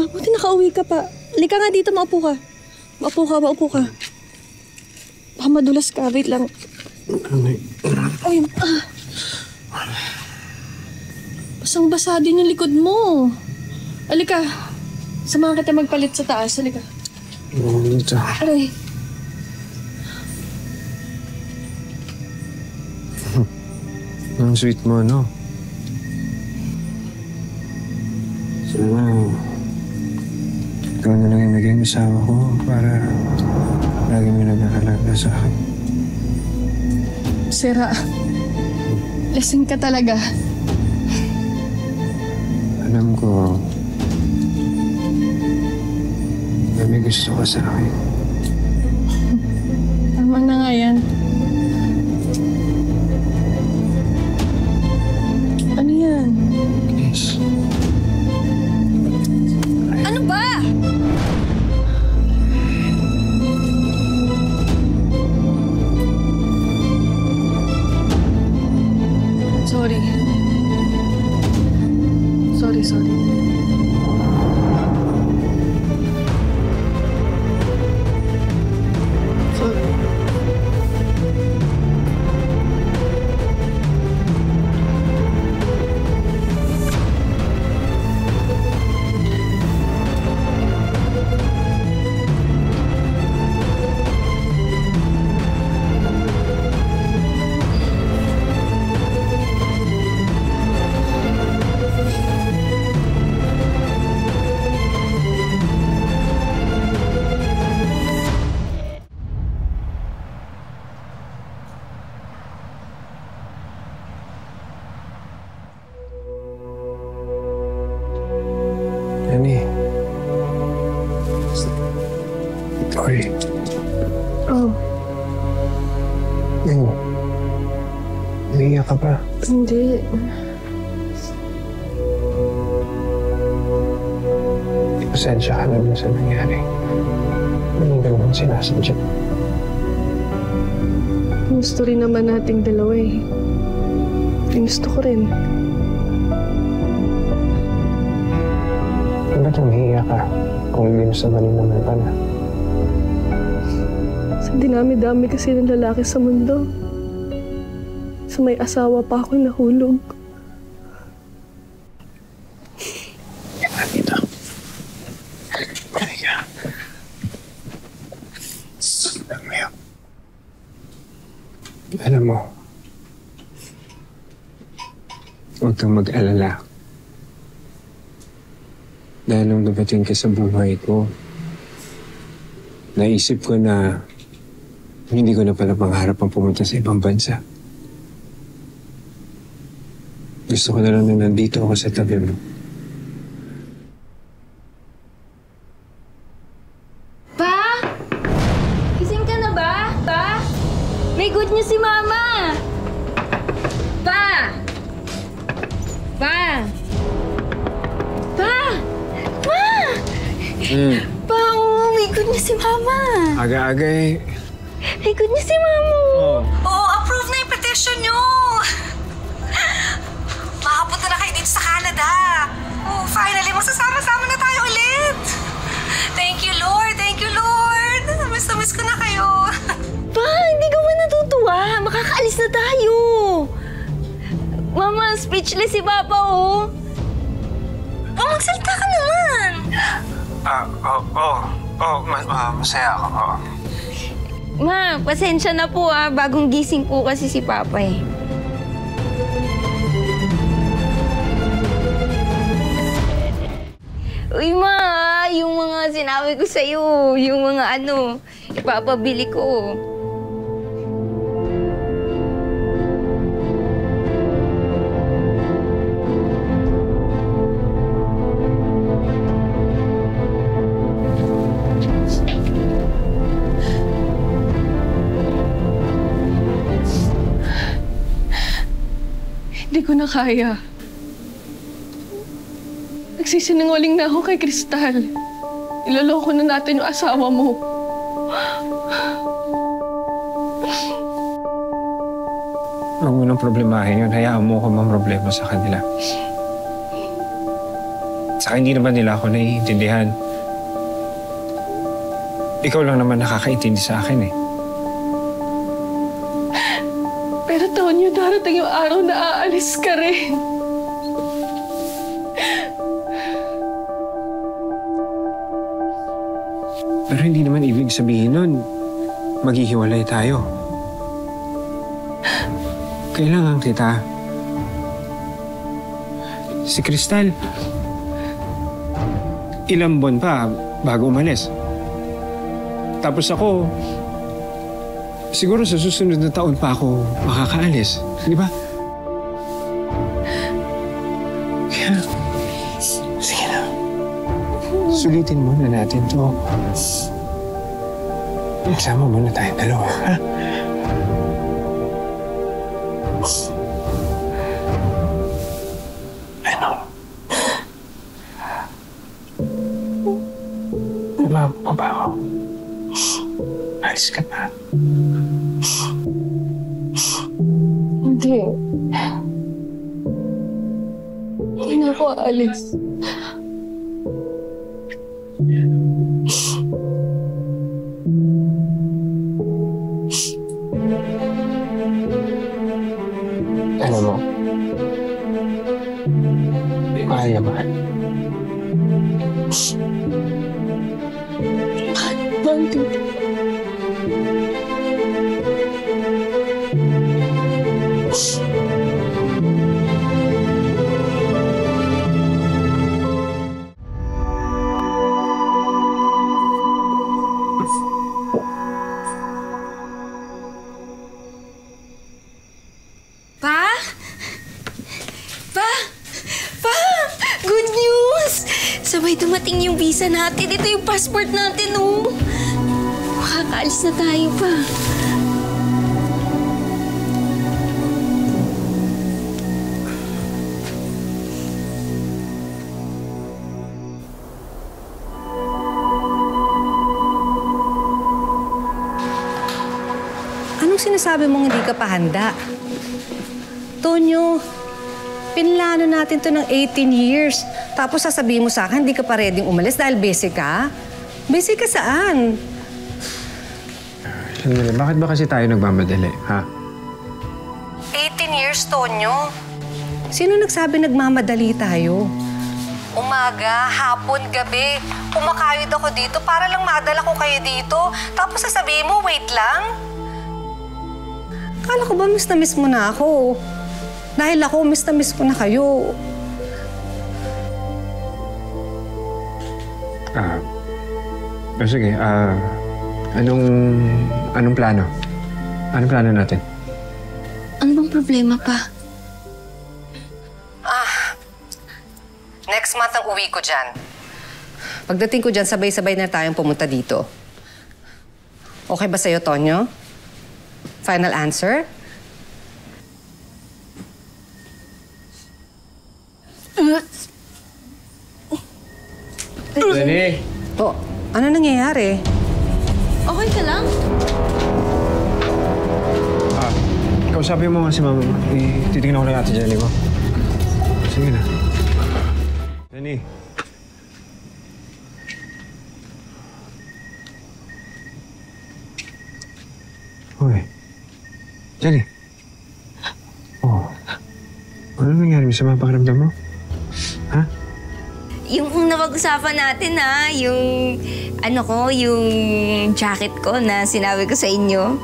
Buti nakauwi ka pa. Halika nga dito, maupo ka. Maupo ka. Baka madulas ka. Wait lang. Ay, basang-basa din yung likod mo. Halika. Samahan kita magpalit sa taas. Halika. Dito. Aray. Ang sweet mo, no? Sana ikaw na lang yung naging asawa ko para lagi mo nag-aalaga sa akin. Sira. Lasing ka talaga. Alam ko na may gusto ka sa akin. Tama na nga yan. Ano yan? Please. Ano ba? Sorry. Sorry. Lenny. Itoy. Oh, Umiiyak ka ba? hindi. Pasensya ka naman sa nangyari. Hindi ka naman sinasadya. Gusto rin naman nating dalawa eh. Gusto ko rin. Ba't umiiyak ka? Kung hindi mo sa mali naman pala. Sa dinami-dami kasi ng lalaki sa mundo. Sa may asawa pa ako nahulog. Dito. Halika. Lamaya. Alam mo, huwag kang mag-alala. Dahil nung dumating ka sa buhay ko, naisip ko na hindi ko na pala pangarap ang pumunta sa ibang bansa. Gusto ko na lang na nandito ako sa tabi mo. Pa? Gising ka na ba? Pa? May good news si Mama! Pa! Pa! Pa! Pa! Pa, oh, may good news si Mama! Aga-aga eh. May good news si Mama! Oo, approve na yung petition nyo! Makapunta na kayo dito sa Canada! Oh, finally, magsasama-sama na tayo ulit! Thank you, Lord! Thank you, Lord! Miss na miss ko na kayo! Pa, hindi ka ba natutuwa? Makakaalis na tayo! Mama, speechless si Papa, oh! Oh, magsalita ka naman! Masaya ako. Ma, pasensya na po bagong gising po kasi si Papa eh. Uy, Ma, yung mga sinabi ko sa'yo, yung mga ipapabili ko. Hindi ko na kaya. Nagsisinungaling na ako kay Kristal. Iloloko na natin yung asawa mo. Huwag mo nang problemahin yun. Hayaan mo ko mang problema sa kanila. Saka hindi naman nila ako naiintindihan. Ikaw lang naman nakakaintindi sa akin eh. Pero Tonyo, darating yung araw na aalis ka rin. Pero hindi naman ibig sabihin nun, maghihiwalay tayo. Kailangan kita. Si Crystal, ilang buwan pa bago umalis. Tapos ako, siguro sa susunod na taon pa ako makakaalis. Di ba? Kaya, sige na. Sulitin muna natin to. Magsama muna tayong dalawa, ha? Ano? Diba mo ba ako? Alis ka na. Hindi. Hindi na ako aalis. Alam mo, kaya ba? Bakit? Pa? Pa? Pa? Good news! Sabay dumating yung visa natin. Ito yung passport natin, oh. Makakaalis na tayo, pa. Anong sinasabi mong hindi ka pa handa? Tonyo, pinlano natin to ng 18 years. Tapos sasabihin mo sa akin, hindi ka pa ready umalis dahil busy ka? Busy ka saan? Sandali, bakit ba kasi tayo nagmamadali, ha? 18 years, Tonyo. Sino nagsabi nagmamadali tayo? Umaga, hapon, gabi. Kumakayod ako dito para lang madala ko kayo dito. Tapos sasabihin mo, wait lang? Kala ko ba miss na miss mo na ako? Dahil ako, miss na miss ko na kayo. Sige, anong plano? Anong plano natin? Ano bang problema, pa? Next month ang uwi ko dyan. Pagdating ko dyan, sabay-sabay na tayong pumunta dito. Okay ba sa'yo, Tonyo? Final answer? Dani! Oh, ano nangyayari? Okay ka lang? Kausapin mo nga si Mama. Titignan ko lang natin Jenny mo. Sige na. Jenny. Hoy. Jenny. Oh. Ano nangyari sa mga pakiramdam mo? Ha? Yung napag-usapan natin, ha? Yung, yung jacket ko na sinabi ko sa inyo.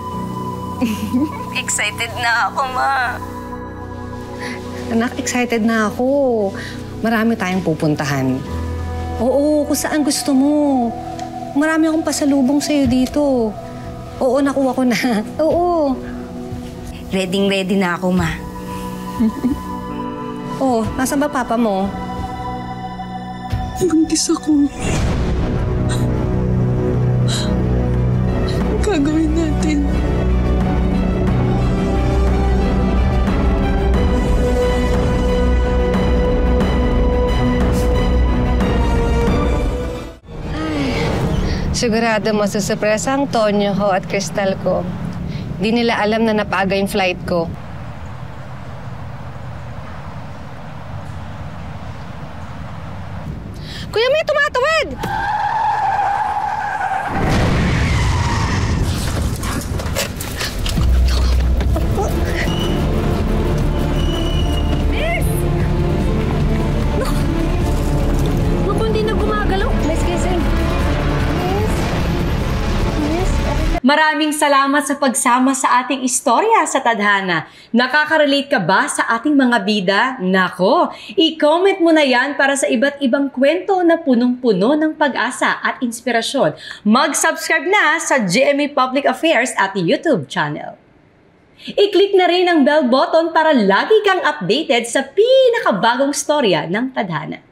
Excited na ako, ma. Anak, excited na ako. Marami tayong pupuntahan. Oo, kung saan gusto mo. Marami akong pasalubong sa'yo dito. Oo, nakuha ko na. Oo. Ready na ako, ma. Oh, nasaan ba papa mo? Buntis ako. Ang gagawin natin? Sigurado masusurpresa ang Tonyo ho at Crystal ko. Di nila alam na napaaga yung flight ko. Maraming salamat sa pagsama sa ating istorya sa Tadhana. Nakaka-relate ka ba sa ating mga bida? Nako, i-comment mo na yan para sa iba't ibang kwento na punong-puno ng pag-asa at inspirasyon. Mag-subscribe na sa GMA Public Affairs at YouTube channel. I-click na rin ang bell button para lagi kang updated sa pinakabagong storya ng Tadhana.